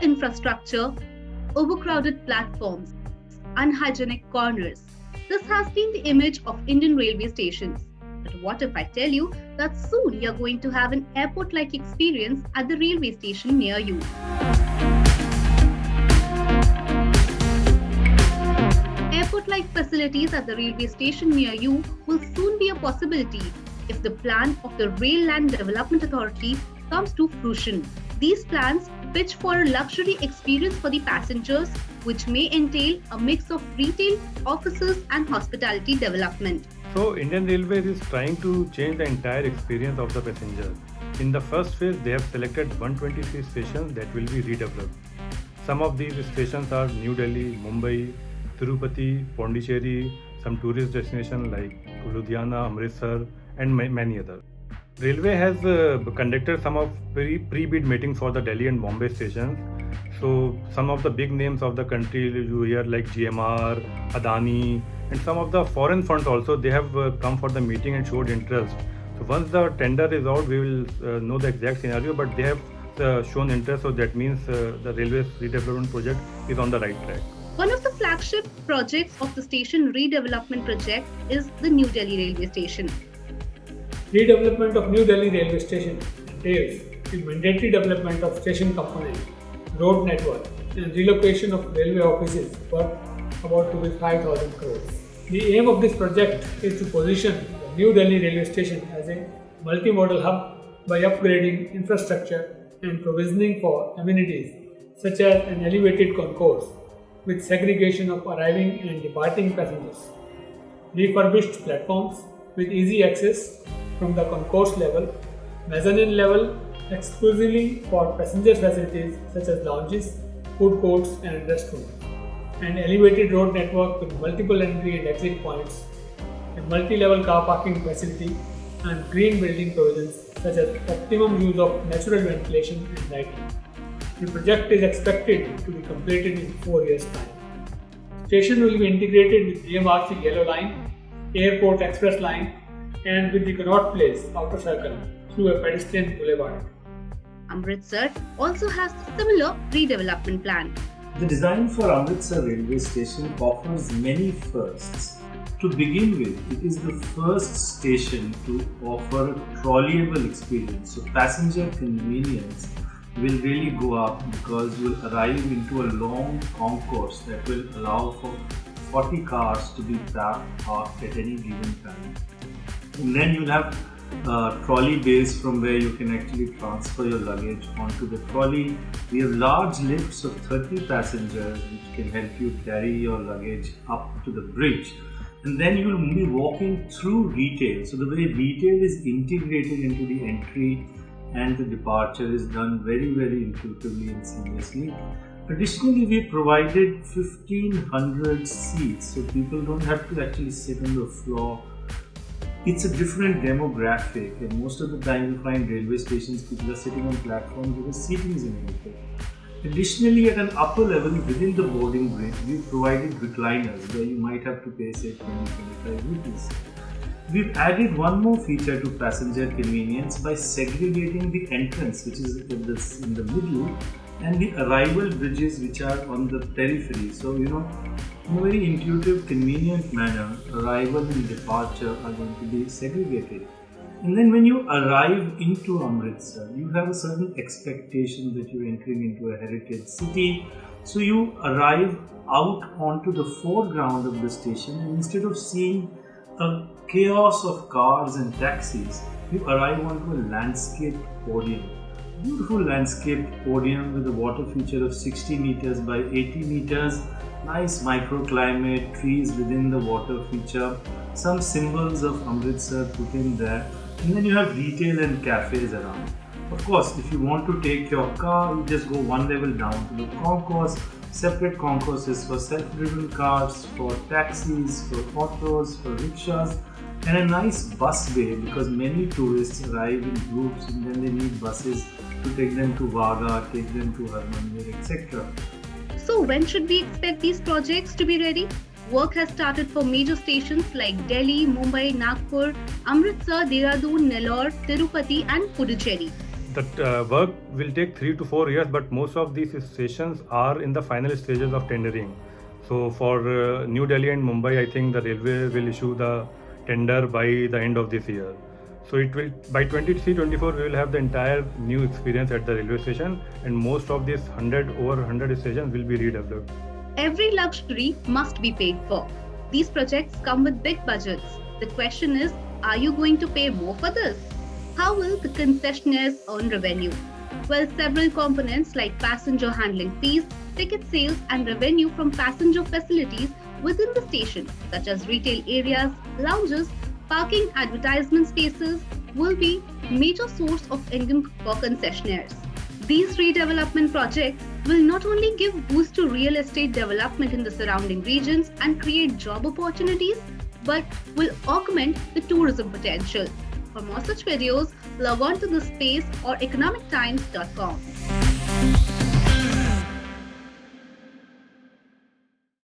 infrastructure, overcrowded platforms, unhygienic corners. This has been the image of Indian railway stations. But what if I tell you that soon you're going to have an airport like experience at the railway station near you? Airport like facilities at the railway station near you will soon be a possibility if the plan of the Rail Land Development Authority comes to fruition. These plans pitch for a luxury experience for the passengers, which may entail a mix of retail, offices, and hospitality development. So Indian Railways is trying to change the entire experience of the passengers. In the first phase, they have selected 123 stations that will be redeveloped. Some of these stations are New Delhi, Mumbai, Tirupati, Pondicherry, some tourist destinations like Ludhiana, Amritsar, and many others. Railway has conducted some of pre-bid meetings for the Delhi and Bombay stations. So some of the big names of the country you hear like GMR, Adani, and some of the foreign funds also, they have come for the meeting and showed interest. So once the tender is out, we will know the exact scenario, but they have shown interest, so that means the railways redevelopment project is on the right track. One of the flagship projects of the station redevelopment project is the New Delhi railway station. Redevelopment of New Delhi railway station entails the mandatory development of station component, road network, and relocation of railway offices worth about 5,000 crores. The aim of this project is to position the New Delhi railway station as a multimodal hub by upgrading infrastructure and provisioning for amenities such as an elevated concourse with segregation of arriving and departing passengers, refurbished platforms with easy access from the concourse level, mezzanine level exclusively for passenger facilities such as lounges, food courts and restrooms, an elevated road network with multiple entry and exit points, a multi-level car parking facility and green building provisions such as optimum use of natural ventilation and lighting. The project is expected to be completed in 4 years' time. Station will be integrated with DMRC Yellow Line, Airport Express Line and with the Connaught Place outer circle through a pedestrian boulevard. Amritsar also has a similar redevelopment plan. The design for Amritsar railway station offers many firsts. To begin with, it is the first station to offer a trolleyable experience, so passenger convenience will really go up because you will arrive into a long concourse that will allow for 40 cars to be parked at any given time. And then you'll have trolley bays from where you can actually transfer your luggage onto the trolley. We have large lifts of 30 passengers which can help you carry your luggage up to the bridge. And then you will be walking through retail. So the way retail is integrated into the entry and the departure is done very, very intuitively and seamlessly. Additionally, we provided 1,500 seats, so people don't have to actually sit on the floor. It's a different demographic, and most of the time you find railway stations, people are sitting on platforms because seating is inadequate. Additionally, at an upper level within the boarding bridge, we provided recliners where you might have to pay say 20-25 rupees. We've added one more feature to passenger convenience by segregating the entrance, which is in the middle, and the arrival bridges which are on the periphery. So, in a very intuitive, convenient manner, arrival and departure are going to be segregated. And then when you arrive into Amritsar, you have a certain expectation that you're entering into a heritage city. So you arrive out onto the foreground of the station, and instead of seeing a chaos of cars and taxis, you arrive onto a landscape podium. Beautiful landscape podium with a water feature of 60 meters by 80 meters, nice microclimate, trees within the water feature, some symbols of Amritsar put in there, and then you have retail and cafes around. Of course, if you want to take your car, you just go one level down to the concourse, separate concourses for self-driven cars, for taxis, for autos, for rickshaws, and a nice bus bay because many tourists arrive in groups and then they need buses to take them to Vaga, take them to Harmandir, etc. So when should we expect these projects to be ready? Work has started for major stations like Delhi, Mumbai, Nagpur, Amritsar, Dehradun, Nellore, Tirupati and Puducherry. The work will take 3 to 4 years, but most of these stations are in the final stages of tendering. So for New Delhi and Mumbai, I think the railway will issue the tender by the end of this year. So it will, by 23-24, we will have the entire new experience at the railway station, and most of these over 100 stations will be redeveloped. Every luxury must be paid for. These projects come with big budgets. The question is, are you going to pay more for this? How will the concessionaires earn revenue? Well, several components like passenger handling fees, ticket sales, and revenue from passenger facilities within the station, such as retail areas, lounges, parking, advertisement spaces, will be major source of income for concessionaires. These redevelopment projects will not only give boost to real estate development in the surrounding regions and create job opportunities, but will augment the tourism potential. For more such videos, log on to The Space or economictimes.com.